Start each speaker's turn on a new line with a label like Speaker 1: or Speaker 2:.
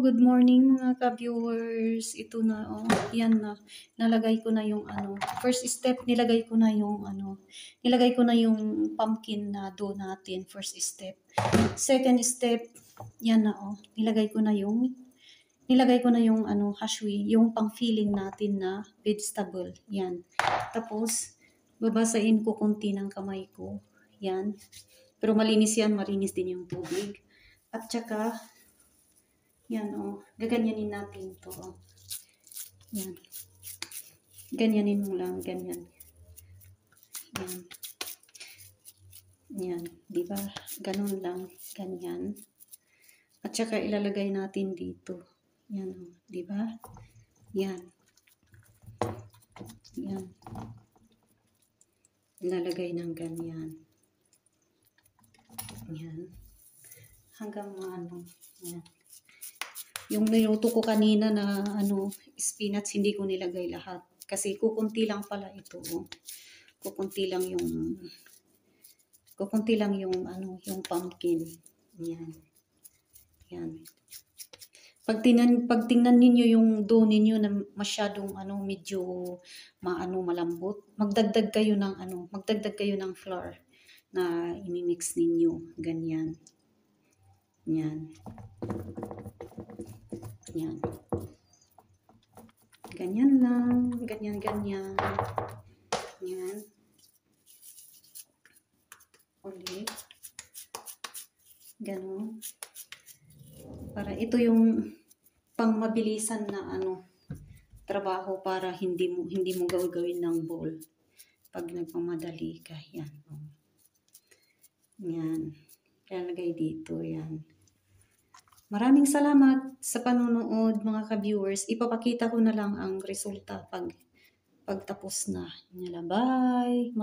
Speaker 1: good morning mga ka-viewers. Ito na, oh, yan na. Nalagay ko na yung first step, nilagay ko na yung pumpkin na dough natin, first step. Second step, yan na, oh, nilagay ko na yung hashwi, yung pang-filling natin na vegetable. Yan. Tapos, babasahin ko konti ng kamay ko. Yan. Pero malinis yan, marinis din yung tubig. At saka, yan, oh, gaganyanin natin to. Oh. Yan. Ganyanin mo lang, ganyan. Yan. Yan, di ba? Ganun lang, ganyan. At saka ilalagay natin dito. Yan, oh, di ba? Yan. Yan. Ilalagay ng ganyan. Yan. Hanggang yan. Yung niluto ko kanina na spinach, hindi ko nilagay lahat. Kasi kukunti lang pala ito. Oh. Kukunti lang yung pumpkin. Yan. Yan. Pag tingnan ninyo yung dough ninyo na masyadong medyo malambot, magdagdag kayo ng flour na imimix ninyo. Ganyan. Yan. Yan. Ganyan lang. Ganyan. Yan. Ulit. Ganon. Para ito yung pangmabilisan na trabaho para hindi mo gawin ng ball pag nagmamadali ka. Yan. Yan. Ilalagay dito. Yan. Maraming salamat sa panonood mga ka-viewers. Ipapakita ko na lang ang resulta pag tapos na. Bye!